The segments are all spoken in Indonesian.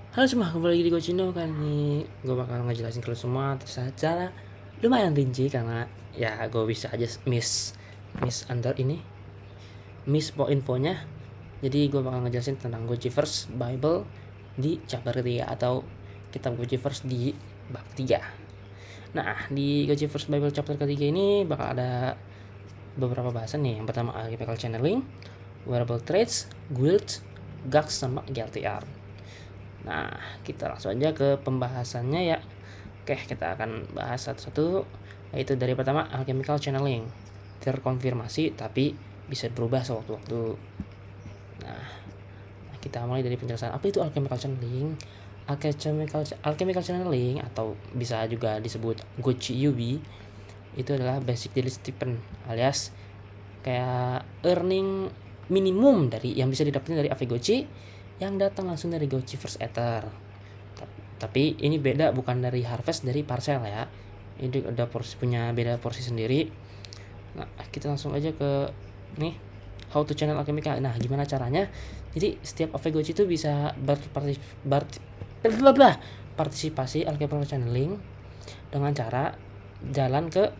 Halo semua, kembali lagi di Gojino. Kali ini gue bakal ngejelasin ke lu semua secara lumayan rinci karena ya gue bisa aja miss under ini miss po infonya. Jadi gue bakal ngejelasin tentang Gojivers Bible di chapter ketiga atau kitab Gojivers di bab 3. Nah, di Gojivers Bible chapter ketiga ini bakal ada beberapa bahasan nih. Yang pertama alchemical channeling, wearable traits, guilds, gags, sama GLTR. Nah, kita langsung aja ke pembahasannya ya. Oke, kita akan bahas satu-satu. Yaitu dari pertama, alchemical channeling. Terkonfirmasi tapi bisa berubah sewaktu-waktu. Nah, kita mulai dari penjelasan apa itu alchemical channeling. Alchemical channeling atau bisa juga disebut Gochi Yubi itu adalah basic daily stipend alias kayak earning minimum dari yang bisa didapetin dari Avegochi yang datang langsung dari Gochi First Ether. Tapi ini beda, bukan dari harvest, dari parcel ya. Ini udah punya beda porsi sendiri. Nah, kita langsung aja ke nih how to channel alchemica. Nah, gimana caranya? Jadi setiap Avegochi itu bisa partisipasi alchemical channeling dengan cara jalan ke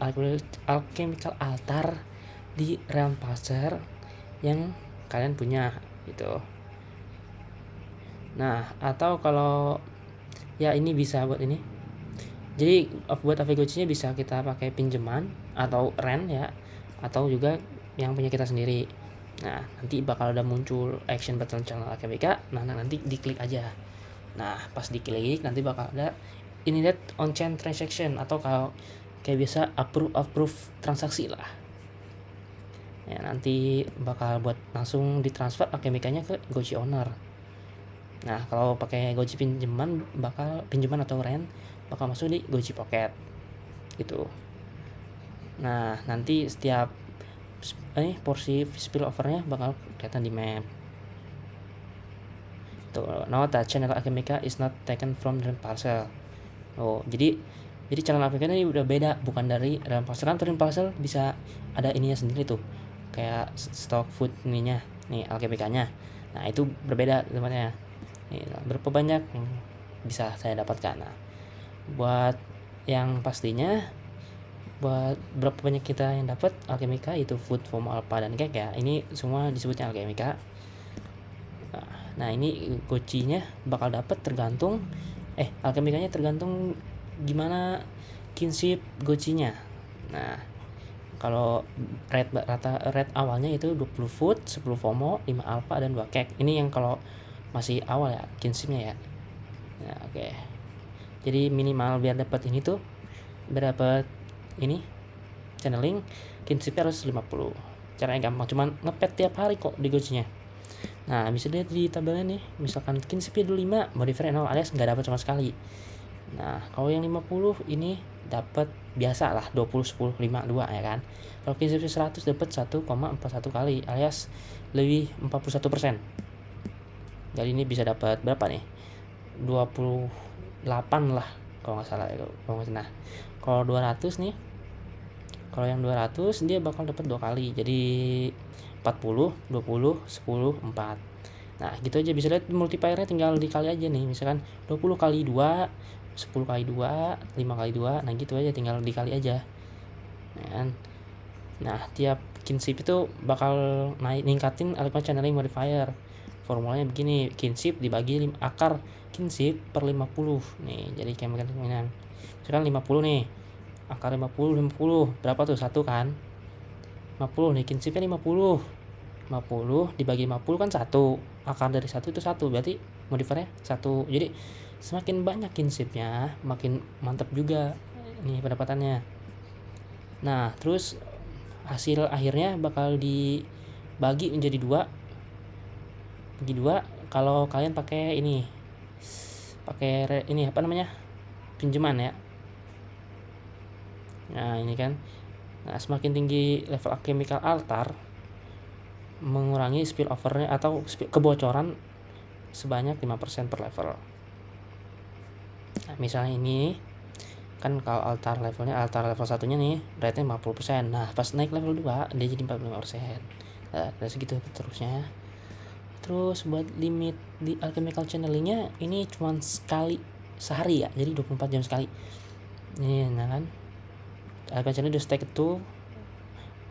alchemical altar di realm passer yang kalian punya gitu. Nah, atau kalau ya ini bisa buat ini. Jadi buat Avegochi-nya bisa kita pakai pinjaman atau rent ya, atau juga yang punya kita sendiri. Nah, nanti bakal ada muncul action battle channel Alchemica. Nah, nanti diklik aja. Nah, pas diklik nanti bakal ada immediate on chain transaction atau kalau kayak biasa approve transaksi lah. Ya, nanti bakal buat langsung ditransfer Alchemica-nya ke Gochi owner. Nah, kalau pakai Gochi pinjaman atau rent bakal masuk di Gochi Pocket gitu. Nah, nanti setiap porsi spillover-nya bakal kelihatan di map. Tuh, note that channel Alchemica is not taken from the parcel. Oh, jadi channel Alchemica ini udah beda, bukan dari dalam parcel. Kan dalam parcel bisa ada ininya sendiri tuh. Kayak stock food ininya, nih Alchemica-nya. Nah, itu berbeda temannya. Nih, berapa banyak yang bisa saya dapatkan. Nah, buat yang pastinya buat berapa banyak kita yang dapat alchemica itu food form alpha dan cake ya, ini semua disebutnya alchemica. Nah, ini gochinya bakal dapat tergantung alchemicanya tergantung gimana kinship gochinya. Nah, kalau rate awalnya itu 20 food, 10 fomo, 5 alpha dan 2 cake. Ini yang kalau masih awal ya kinshipnya ya. Nah, oke. Jadi minimal biar dapat ini tuh berapa ini channeling kinshipnya harus 50. Caranya gampang, cuman ngepet tiap hari kok di gochinya. Nah, bisa lihat di tabelnya nih, misalkan kinshipnya 25, modifier 0 alias nggak dapat sama sekali. Nah, kalau yang 50 ini dapat biasa lah 20 10 5 2 ya kan. Kalau kinshipnya 100 dapat 1,41 kali alias lebih 41%. Jadi ini bisa dapat berapa nih? 28 lah kalau nggak salah ya. Nah, kalau 200 nih, kalau yang 200 dia bakal dapat 2 kali. Jadi 40, 20, 10, 4. Nah, gitu aja, bisa lihat multiplier-nya tinggal dikali aja nih. Misalkan 20 kali 2, 10 kali 2, 5 kali 2. Nah, gitu aja, tinggal dikali aja. Nah, tiap kinship itu bakal ningkatin alpha channeling modifier. Formulanya begini, kinship dibagi akar kinship per 50. Nih, jadi kayak macam misalkan 50 nih. Akar 50 berapa tuh? 1 kan? 50 nih, kinshipnya 50 dibagi 50 kan 1. Akar dari 1 itu 1, berarti modifiernya 1. Jadi semakin banyak kinshipnya makin mantap juga nih pendapatannya. Nah, terus hasil akhirnya bakal dibagi menjadi 2. Bagi 2 kalau kalian pakai ini apa namanya? Pinjaman ya. Nah, ini kan. Nah, semakin tinggi level alchemical altar mengurangi spillover-nya atau kebocoran sebanyak 5% per level. Nah, misalnya ini kan kalau altar level 1-nya nih rate-nya 50%. Nah, pas naik level 2 dia jadi 45%. Nah, segitu terusnya. Terus buat limit di alchemical channelingnya ini cuma sekali sehari ya, jadi 24 jam sekali. Ini nah kan alchemical channel di stack itu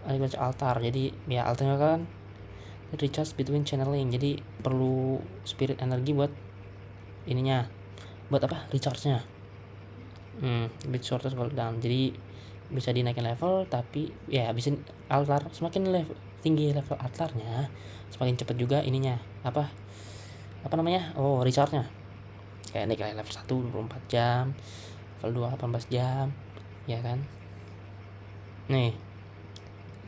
alchemical altar, jadi ya altarnya kan recharge between channeling, jadi perlu spirit energi buat ininya, buat apa, recharge-nya. Bit shorter cooldown, jadi bisa dinaikin level, tapi ya bisa altar semakin tinggi level altarnya semakin cepat juga ininya apa namanya recharge-nya, kayak naik level 1 24 jam, level 2 18 jam ya kan. Nih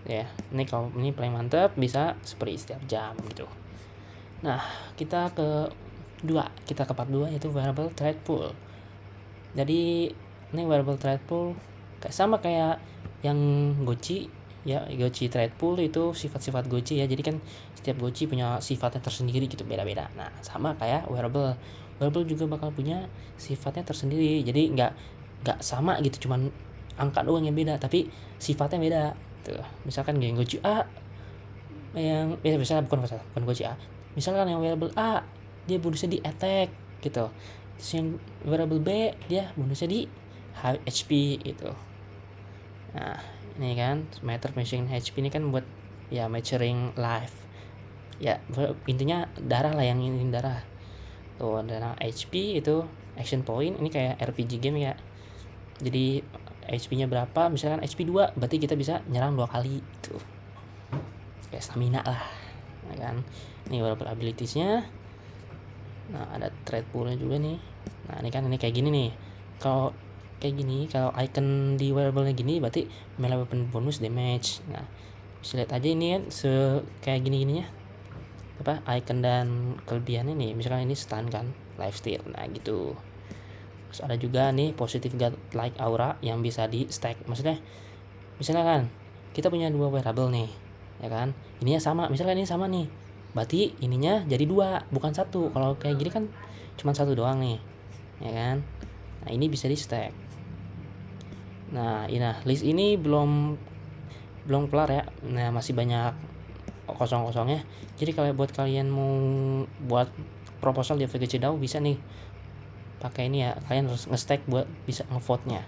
ya, ini kalau ini paling mantap bisa seperti setiap jam gitu. Nah kita ke part 2 yaitu variable trade pool. Jadi ini variable trade pool sama kayak yang Gochi ya. Gochi trade pool itu sifat-sifat Gochi ya, jadi kan setiap Gochi punya sifatnya tersendiri gitu, beda-beda. Nah sama kayak variable juga bakal punya sifatnya tersendiri, jadi nggak sama gitu, cuman angka doang yang beda tapi sifatnya beda tuh. Misalkan yang Gochi A yang misalnya bukan Gochi A, misalkan yang variable A dia bonusnya di attack gitu, terus yang variable B dia bonusnya di HP gitu. Nah ini kan meter measuring HP ini kan buat ya measuring life ya, intinya darah lah, yang ini darah tuh. Dan HP itu action point, ini kayak RPG game ya, jadi HP nya berapa, misalkan HP 2 berarti kita bisa nyerang 2 kali tuh, kayak stamina lah ya kan. Ini variable abilities-nya. Nah ada trade pool-nya juga nih. Nah ini kan ini kayak gini nih, kalau kayak gini, kalau icon di variable-nya gini berarti melee weapon bonus damage. Nah bisa lihat aja ini kan kayak gini-gininya apa icon dan kelebihannya nih, misalkan ini stun kan, lifesteal, nah gitu. Terus ada juga nih positive god like aura yang bisa di stack, maksudnya misalnya kan kita punya 2 variable nih ya kan, ininya sama, misalkan ini sama nih berarti ininya jadi 2 bukan 1. Kalau kayak gini kan cuma 1 doang nih ya kan. Nah ini bisa di stack. Nah list ini belum kelar ya, nah masih banyak kosong-kosongnya. Jadi kalau buat kalian mau buat proposal di FGC DAO bisa nih pakai ini ya, kalian harus nge-stack buat bisa ngevote-nya.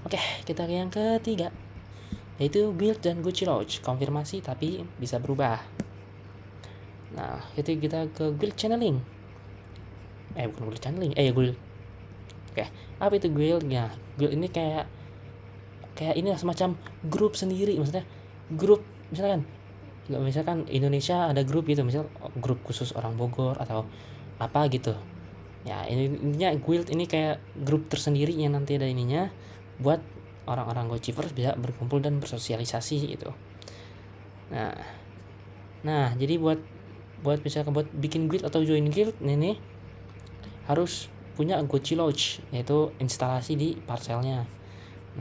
Oke, kita ke yang ketiga yaitu guild dan Gucci Lodge, konfirmasi tapi bisa berubah. Nah kita ke guild channeling, bukan guild channeling, guild. Oke, apa itu guild? Ya guild ini kayak ini semacam grup sendiri, maksudnya grup misalkan Indonesia ada grup gitu, misal grup khusus orang Bogor atau apa gitu ya. Intinya guild ini kayak grup tersendiri yang nanti ada ininya buat orang-orang Gochivers bisa berkumpul dan bersosialisasi gitu. Nah jadi buat misalkan buat bikin guild atau join guild ini harus punya Gochi Lodge, yaitu instalasi di parcelnya.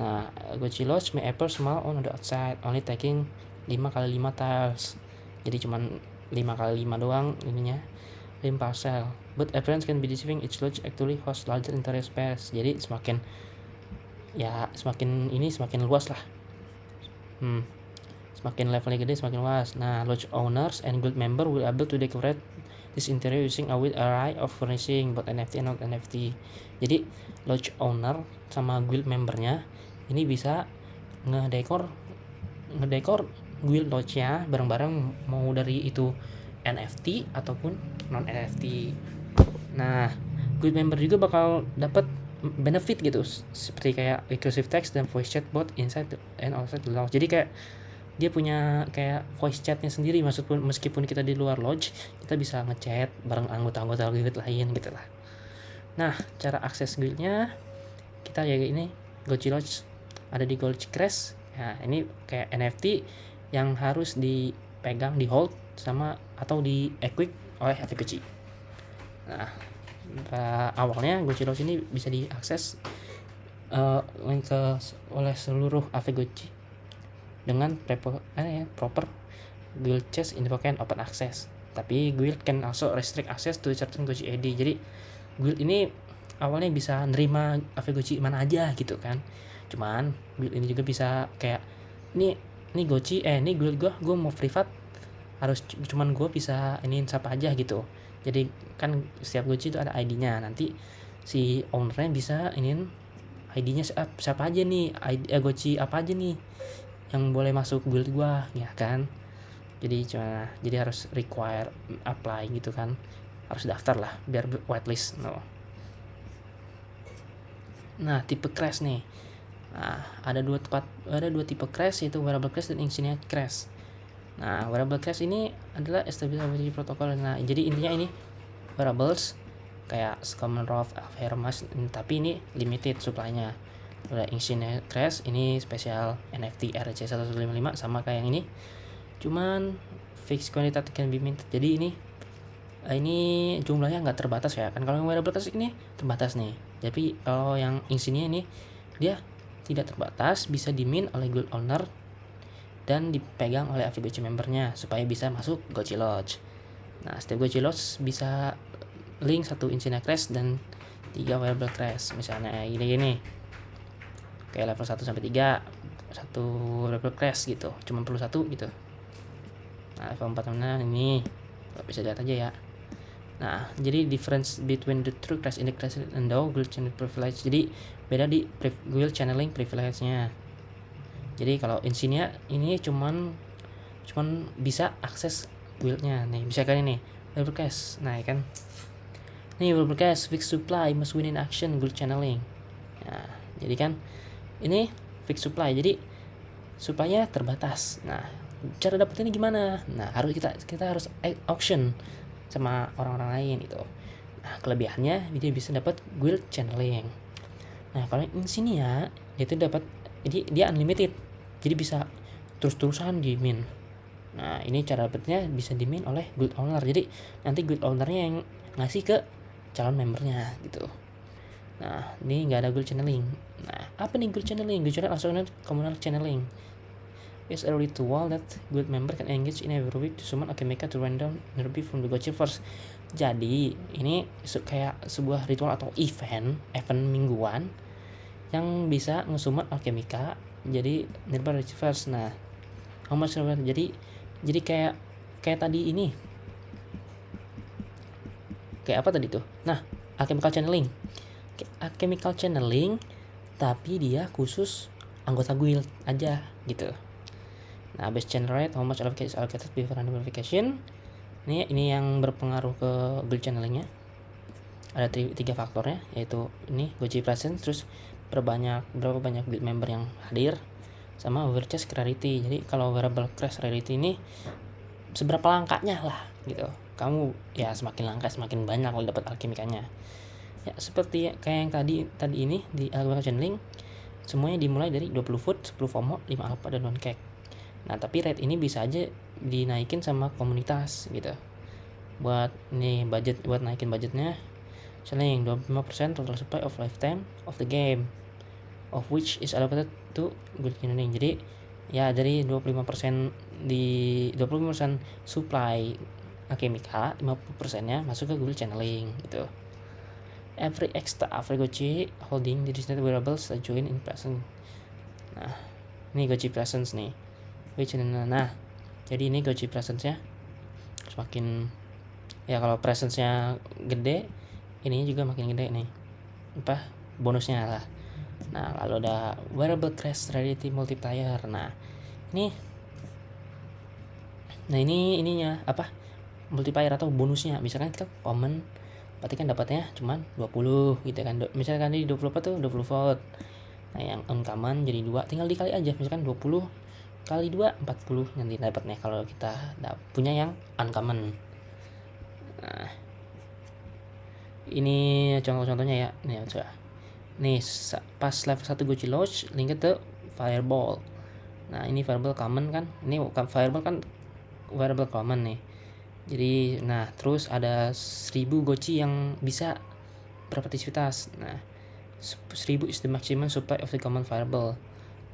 Nah Gochi Lodge may appear small on the outside, only taking 5x5 tiles, jadi cuman 5x5 doang ininya rim parcel, but appearance can be deceiving, each lodge actually hosts larger interior space. Jadi semakin luas lah. Semakin levelnya gede semakin luas. Nah lodge owners and guild member will able to decorate this interior using a wide array of furnishing, both NFT and not NFT. Jadi lodge owner sama guild membernya ini bisa ngedekor guild lodge-nya bareng-bareng, mau dari itu NFT ataupun non NFT. Nah guild member juga bakal dapat benefit gitu, seperti kayak inclusive text dan voice chat bot inside and outside the lodge. Jadi kayak dia punya kayak voice chatnya sendiri, meskipun kita di luar lodge kita bisa ngechat bareng anggota-anggota guild lain gitu lah. Nah cara akses guildnya kita ya ini Gochi Lodge ada di Gold Crash. Nah ini kayak NFT yang harus dipegang, di hold sama atau di equip oleh FGC. Nah awalnya Gochi Lodge ini bisa diakses oleh seluruh FGC dengan proper guild chest invoke open access. Tapi guild can also restrict access to certain Gochi ID. Jadi guild ini awalnya bisa nerima Gochi mana aja gitu kan, cuman guild ini juga bisa kayak ini Gochi ini guild gue mau privat harus cuman gue bisa iniin siapa aja gitu. Jadi kan setiap goci itu ada ID-nya, nanti si ownernya bisa iniin ID-nya siapa aja nih, goci apa aja nih yang boleh masuk guild gue, ya kan. Jadi harus require apply gitu kan, harus daftar lah biar whitelist. Nah, tipe crash nih. Nah, ada dua tipe crash, yaitu wearable crash dan insignia crash. Nah, wearable crash ini adalah established protocol. Nah, jadi intinya ini wearables kayak common rough, Hermes, tapi ini limited supply-nya. Ada insignia crash, ini spesial NFT RC1155 sama kayak yang ini. Cuman fixed quantity can be minted. Jadi ini jumlahnya nggak terbatas ya kan. Kalau yang wearable crash ini terbatas nih. Tapi kalau yang insignia ini dia tidak terbatas, bisa dimin oleh guild owner dan dipegang oleh FVBC membernya supaya bisa masuk Gochi Lodge. Nah, setiap Gochi Lodge bisa link 1 insignia crash dan 3 wearable crash. Misalnya gini kayak level 1 sampai 3 1 wearable crash gitu, cuma perlu 1 gitu. Nah, level 4 mana ini bisa lihat aja ya. Nah, jadi difference between the true crash in the crash and the guild channel privilege. Jadi beda di guild channeling privilege-nya. Jadi kalau insignia ini cuman bisa akses guildnya nih, misalkan ini wearable crash. Nah, kan nih wearable crash fixed supply must win in action guild channeling. Nah, jadi kan ini fixed supply, jadi supply-nya terbatas. Nah, cara dapetinnya gimana? Nah, kita harus auction sama orang-orang lain itu. Nah, kelebihannya dia bisa dapat guild channeling. Nah, kalau insignia itu dapat, jadi dia unlimited, jadi bisa terus-terusan di min. Nah, ini cara dapetnya bisa di min oleh guild owner, jadi nanti guild ownernya yang ngasih ke calon membernya gitu. Nah, ini nggak ada guild channeling. Nah, apa nih guild channeling? Guild channeling langsung communal channeling is a ritual that guild member can engage in every week to summon Alchemica to random nearby from the Gochi first. Jadi ini kayak sebuah ritual atau event mingguan yang bisa ngesummon Alchemica jadi nearby first. Nah, how much jadi kayak tadi ini, kayak apa tadi tuh? Nah, alchemical channeling tapi dia khusus anggota guild aja gitu. Nah, base channel rate, how much allocated is allocated before random verification. Ini yang berpengaruh ke guild channelingnya. Ada 3 faktornya, yaitu ini Gochi presence, terus berapa banyak guild member yang hadir, sama overcharge rarity. Jadi kalau wearable crash rarity ini seberapa langkanya lah gitu. Kamu ya semakin langka semakin banyak lo dapat alchemicanya. Ya seperti kayak yang tadi ini di alchemical channeling, semuanya dimulai dari 20 foot, 10 FOMO, 5 alpha dan 1 cake. Nah, tapi rate ini bisa aja dinaikin sama komunitas gitu. Buat naikin budgetnya, misalnya yang 25% total supply of lifetime of the game, of which is allocated to guild channeling. Jadi ya dari 25% supply Alchemica, 50%-nya masuk ke guild channeling gitu. Every Gochi holding the designated wearables that join in presence. Nah, ini Gochi presence nih. Nah, jadi ini Gochi presence-nya semakin ya, kalau presence-nya gede, ininya juga makin gede nih. Bonusnya lah. Nah, lalu ada wearable crash rarity multiplier. Nah, ini ininya multiplier atau bonusnya. Misalkan kita common, berarti kan dapatnya cuman 20 gitu kan. Misalkan di 24 tuh 20 volt. Nah, yang uncommon jadi 2, tinggal dikali aja. Misalkan 20 kali 2 40 nanti dapatnya kalau kita punya yang uncommon. Nah, ini contoh-contohnya ya. Nih pas level 1 Gochi Lodge link ke Fireball. Nah, ini Fireball common kan. Ini Fireball kan wearable common nih. Jadi terus ada 1000 Gochi yang bisa berpartisipasi. Nah, 1000 is the maximum supply of the common Fireball.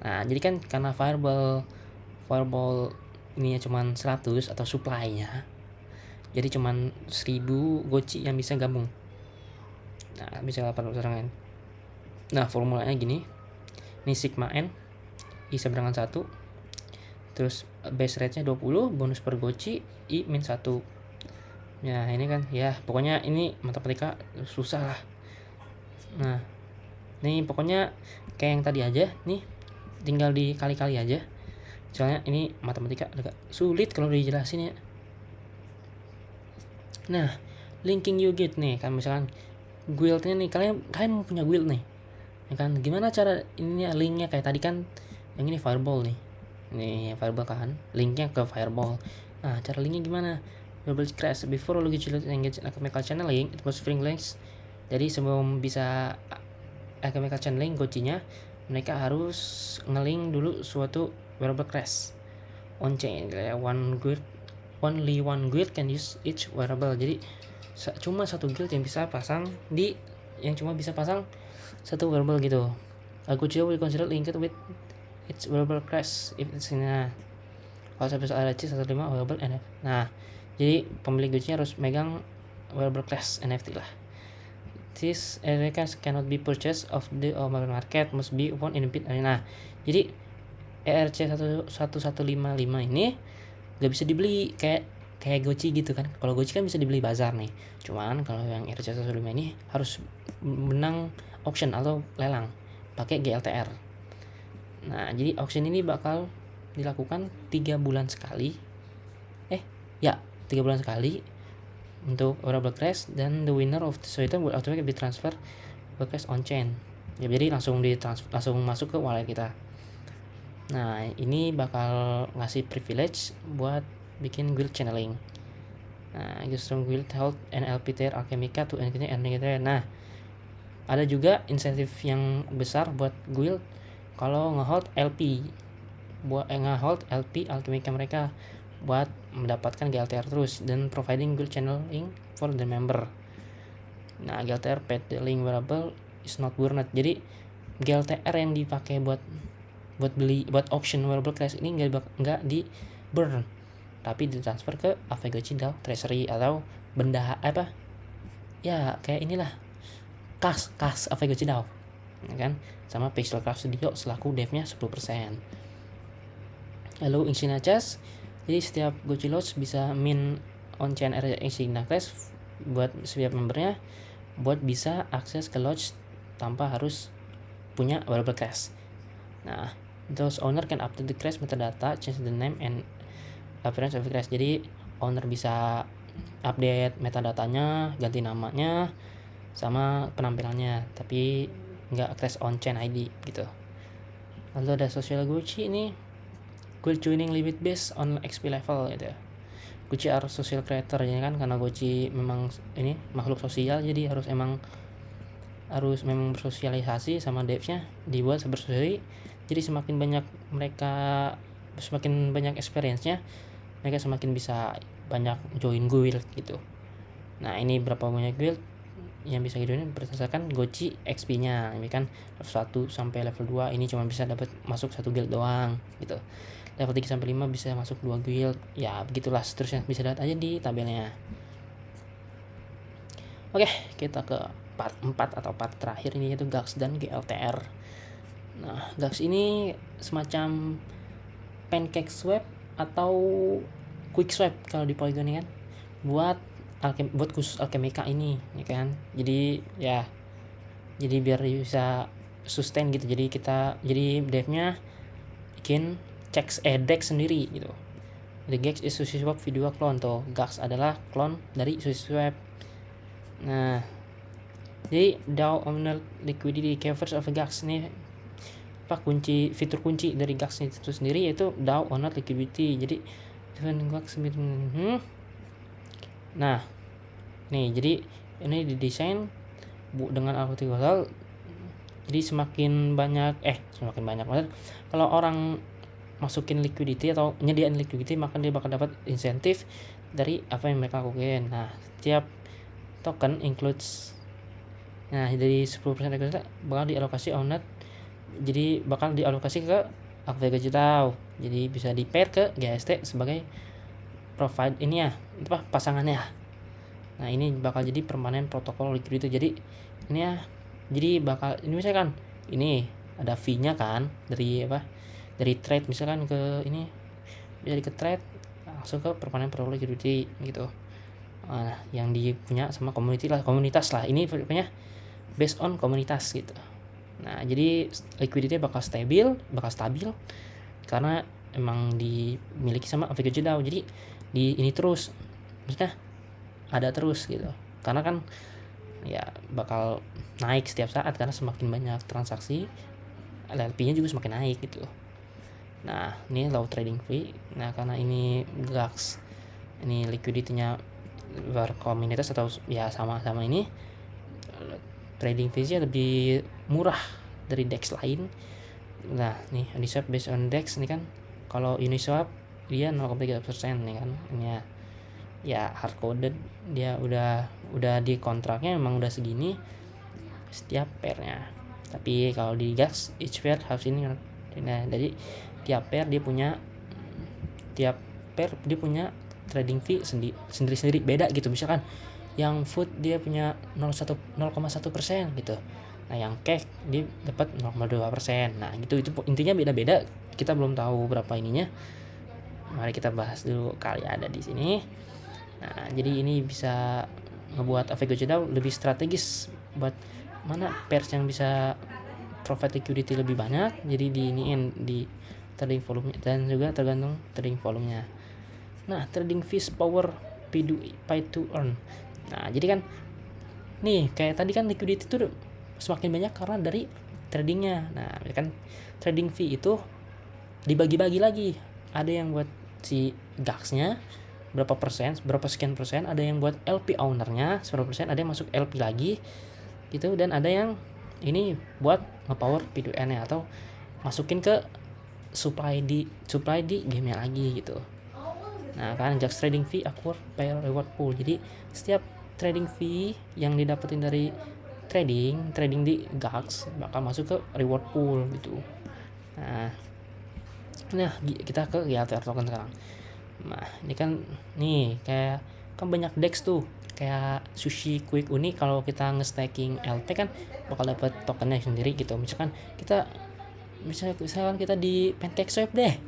Nah, jadi kan karena Fireball ini cuman 100 atau supply-nya, jadi cuman 1000 Gochi yang bisa gabung. Nah, bisa 8 serangan. Nah, formulanya gini. Ini sigma n I seberangan 1 terus base rate-nya 20, bonus per goci I min 1. Ya ini kan ya pokoknya ini matematika susah lah. Nah nih pokoknya kayak yang tadi aja nih, tinggal dikali-kali aja, soalnya ini matematika agak sulit kalau dijelasin ya. Nah linking you get nih kan, misalkan guildnya nih, kalian mau punya guild nih ya kan, gimana cara ininya linknya kayak tadi kan, yang ini fireball nih, ini fireball kan linknya ke fireball. Nah cara linknya gimana? Double crash before you engage in alchemical channeling it must bring links. Jadi sebelum bisa alchemical channeling gocinya, mereka harus ngeling dulu suatu wearable crash on chain. Kayak only one guild can use each wearable. Jadi cuma satu guild yang bisa pasang satu wearable gitu. A gochi will consider linked with its wearable crash if it's in a kalau sampai RC 15 wearable NFT. Nah jadi pemilik gochinya harus megang wearable crash NFT lah. This ERC cannot be purchased of the open market, must be one in bid. Nah jadi ERC 1155 ini gak bisa dibeli kayak gochi gitu kan. Kalau gochi kan bisa dibeli bazar nih, cuman kalau yang ERC 115 ini harus menang auction atau lelang pakai GLTR. Nah jadi auction ini bakal dilakukan 3 bulan sekali 3 bulan sekali untuk wearable crash, dan the winner of the item will automatically be transfer crash on chain. Ya, jadi langsung masuk ke wallet kita. Nah ini bakal ngasih privilege buat bikin guild channeling. Nah strong guild hold NLP tier Alchemica to anything and negative. Nah ada juga insentif yang besar buat guild kalau ngehold LP, ngehold LP Alchemica mereka buat mendapatkan GLTR terus, dan providing guild channeling for the member. Nah GLTR paid the link wearable is not burned. Jadi GLTR yang dipakai buat auction wearable crash ini nggak di burn, tapi ditransfer ke Avegochi DAO treasury atau benda apa ya, kayak inilah kas Avegochi DAO ya kan, sama Pixelcraft Studio selaku devnya 10%. Lalu Insignia Chest, jadi setiap Gochi Lodge bisa min on chain Insignia Chest buat setiap membernya, buat bisa akses ke lodge tanpa harus punya wearable cash. Nah those owner can update the crash metadata, change the name and appearance of the crash. Jadi owner bisa update metadatanya, ganti namanya sama penampilannya, tapi nggak crash on chain ID gitu. Lalu ada social Gochi ini, guild joining limit based on XP level gitu ya. Gochi are social creator ya kan, karena Gochi memang ini makhluk sosial, jadi harus memang bersosialisasi sama devnya, dibuat bersosialisasi. Jadi semakin banyak experience-nya, mereka semakin bisa banyak join guild gitu. Nah ini berapa banyak guild yang bisa join berdasarkan Gochi XP-nya. Ini kan level 1 sampai level 2 ini cuma bisa dapat masuk 1 guild doang gitu. Level 3 sampai 5 bisa masuk 2 guild. Ya begitulah seterusnya, bisa lihat aja di tabelnya. Oke, kita ke part 4 atau part terakhir ini, yaitu GAX dan GLTR. Nah, GAX ini semacam pancake swap atau quick swap kalau di Polygon kan, buat khusus Alchemica ini ya kan. Jadi biar bisa sustain gitu. Jadi devnya bikin dex sendiri gitu. The GAX is SushiSwap video clone. Tuh GAX adalah clone dari SushiSwap. Nah jadi DAO owner liquidity covers of GAX nih, fitur kunci dari GAX itu sendiri, yaitu DAO owner liquidity. Jadi GAX nah nih, jadi ini didesain dengan artificial. Jadi semakin banyak maksudnya kalau orang masukin liquidity atau nyediain liquidity, maka dia bakal dapat insentif dari apa yang mereka lakukan. Nah setiap token includes, nah dari 10% bakal dialokasi owner, jadi bakal dialokasi ke Avegochi DAO. Jadi bisa di pair ke GST sebagai provide ini ya, pasangannya. Nah ini bakal jadi permanen protokol liquidity. Jadi ini ya, jadi bakal ini misalkan ini ada fee-nya kan dari trade misalkan ke ini bisa di-trade langsung ke permanen pool liquidity gitu. Nah, yang punya sama komunitas lah. Ini pokoknya based on komunitas gitu. Nah, jadi liquidity bakal stabil karena emang dimiliki sama Avago DAO. Jadi di ini terus, maksudnya ada terus gitu. Karena kan ya bakal naik setiap saat karena semakin banyak transaksi, LLP-nya juga semakin naik gitu. Nah, ini low trading fee. Nah, karena ini GAX, ini liquidity-nya berkomunitas atau ya sama-sama ini, trading fee-nya lebih murah dari DEX lain. Nah, nih Uniswap based on DEX ini kan, kalau Uniswap dia 0,3% nih kan. Ini ya hard coded, dia udah di kontraknya memang udah segini setiap pairnya. Tapi kalau di GAX each pair harus ini. Nah, jadi tiap pair dia punya trading fee sendiri beda gitu. Misalkan yang food dia punya 0,1% gitu. Nah, yang cake dia dapat 0,2%. Nah, gitu, itu intinya beda-beda. Kita belum tahu berapa ininya. Mari kita bahas dulu kali ada di sini. Nah, jadi ini bisa ngebuat Avago DAO lebih strategis buat mana pairs yang bisa profit liquidity lebih banyak. Jadi di trading volume dan juga tergantung trading volumenya. Nah, trading fees power pay to earn. Nah, jadi kan nih kayak tadi kan liquidity itu semakin banyak karena dari tradingnya. Nah, kan trading fee itu dibagi-bagi lagi. Ada yang buat si GAX-nya berapa sekian persen, ada yang buat LP owner-nya 10%, ada yang masuk LP lagi gitu, dan ada yang ini buat nge-power P2N-nya atau masukin ke supply di game-nya lagi gitu. Nah, kan GAX trading fee acquire pair reward pool. Jadi setiap trading fee yang didapetin dari trading di GAX bakal masuk ke reward pool gitu. Nah, kita ke GLTR token sekarang. Nah, ini kan nih kayak kan banyak DEX tuh, kayak Sushi Quick Uni. Kalau kita nge-staking LP kan bakal dapat tokennya sendiri gitu. Misalkan kita di PancakeSwap deh,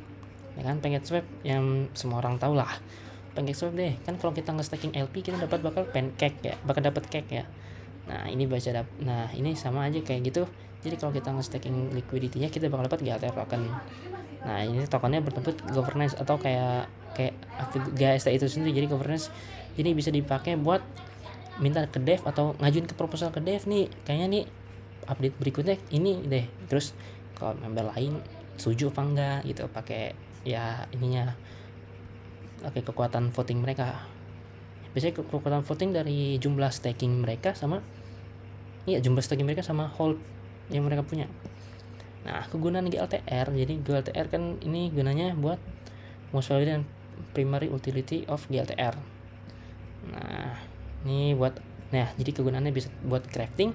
ya kan, PancakeSwap yang semua orang tahu lah. PancakeSwap deh kan, kalau kita nge-staking LP kita bakal dapat cake ya. Nah, ini ini sama aja kayak gitu. Jadi kalau kita nge-staking liquidity-nya kita bakal dapat GLTR token. Nah, ini tokennya berbentuk governance atau kayak GST itu sendiri. Jadi governance ini bisa dipakai buat minta ke dev atau ngajuin ke proposal ke dev nih. Kayaknya nih update berikutnya ini deh. Terus kalau member lain setuju apa enggak gitu, pakai ya ininya, pakai kekuatan voting mereka. Biasanya kekuatan voting dari jumlah staking mereka sama hold yang mereka punya. Nah, kegunaan GLTR. Jadi GLTR kan ini gunanya buat most valuable dan primary utility of GLTR. Nah, jadi kegunaannya bisa buat crafting,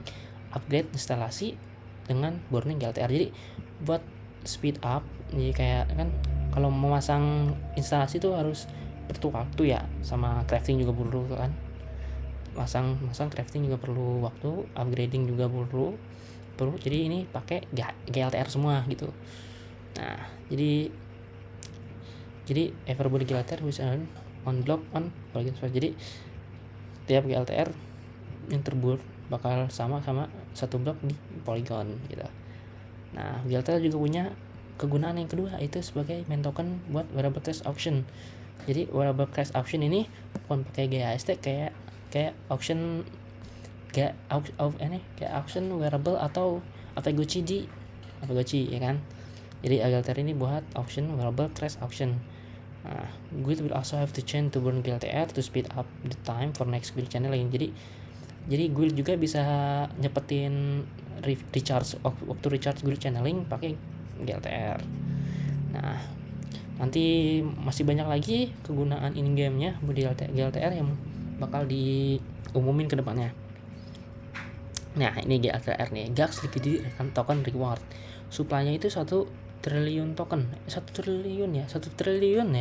upgrade instalasi dengan burning GLTR. Jadi buat speed up. Jadi kayak kan kalau memasang instalasi tuh harus butuh waktu ya, sama crafting juga perlu kan. Masang crafting juga perlu waktu, upgrading juga perlu. Jadi ini pakai GLTR semua gitu. Nah, jadi everybody GLTR bisa on block on Polygon. Jadi tiap GLTR yang terburuk bakal sama satu blok di Polygon gitu. Nah, GLTR juga punya kegunaan yang kedua, itu sebagai main token buat wearable cash auction. Jadi wearable cash auction ini bukan pakai GAST kayak auction kayak auction wearable atau Avago ya kan. Jadi GLTR ini buat auction wearable cash auction. Nah, guild will also have to change to burn GLTR to speed up the time for next guild channeling. Jadi guild juga bisa nyepetin waktu recharge guild channeling pakai GLTR. Nah, nanti masih banyak lagi kegunaan in game-nya di GLTR yang bakal diumumin ke depannya. Nah, ini GLTR nih, GAX Liquidity Token Reward. Supply-nya itu 1 triliun token. 1 triliun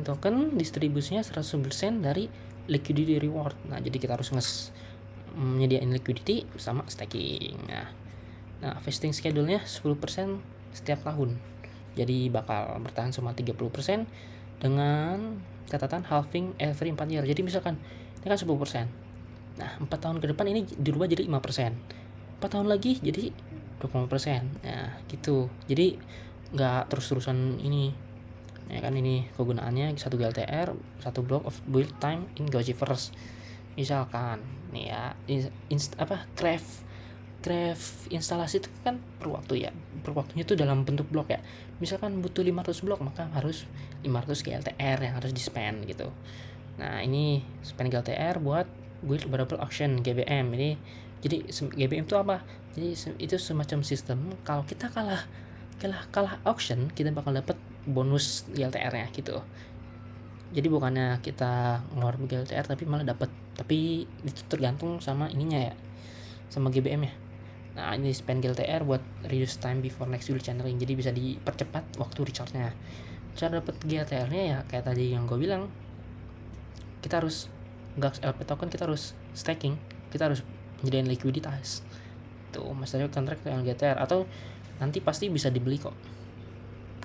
token, distribusinya 100% dari liquidity reward. Nah, jadi kita harus menyediain liquidity sama staking. Nah, vesting schedule-nya 10% setiap tahun. Jadi bakal bertahan selama 30% dengan catatan halving every 4 year. Jadi misalkan ini kan 10%. Nah, 4 tahun ke depan ini dirubah jadi 5%. 4 tahun lagi jadi 20%. Nah, gitu. Jadi nggak terus-terusan ini. Ya kan, ini kegunaannya 1 GLTR, 1 block of build time in Gojiverse. Misalkan nih ya, craft instalasi itu kan per waktu ya. Per waktunya itu dalam bentuk blok ya. Misalkan butuh 500 blok, maka harus 500 GLTR yang harus di-spend gitu. Nah, ini spend GLTR buat build variable auction GBM. Ini jadi GBM itu apa? Jadi itu semacam sistem kalau kita kalah auction, kita bakal dapat bonus GLTR-nya gitu. Jadi bukannya kita ngeluarin GLTR tapi malah dapat, tapi itu tergantung sama ininya ya, sama GBM ya. Nah, ini spend GLTR buat reduce time before next build channeling, jadi bisa dipercepat waktu recharge-nya. Cara dapat GLTR-nya ya kayak tadi yang gue bilang, kita harus GAX LP token, kita harus staking, kita harus nyediain likuiditas tuh, master contract dengan GTR, atau nanti pasti bisa dibeli kok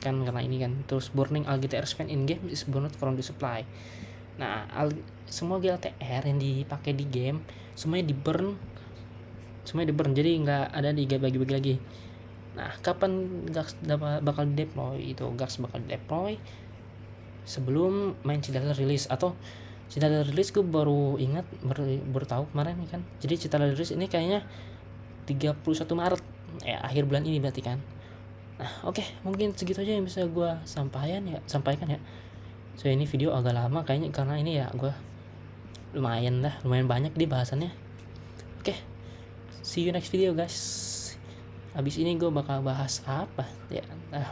kan, karena ini kan. Terus burning GTR spend in game is burned from the supply. Nah, semua GLTR yang dipakai di game semuanya di burn, jadi nggak ada dibagi-bagi lagi. Nah, kapan GAX bakal deploy? Itu GAX bakal deploy sebelum main Citadel rilis. Atau Citadel rilis gue baru ingat, baru tahu kemarin kan. Jadi Citadel rilis ini kayaknya 31 Maret ya, akhir bulan ini berarti kan. Nah, oke, mungkin segitu aja yang bisa gue sampaikan ya. So, ini video agak lama kayaknya karena ini ya gue lumayan banyak di bahasannya. Oke, see you next video guys. Abis ini gue bakal bahas apa ya?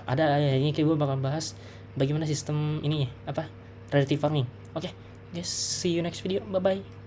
Ada ya, ini kayak gue bakal bahas bagaimana sistem ini rarity farming. Oke, guys, see you next video. Bye bye.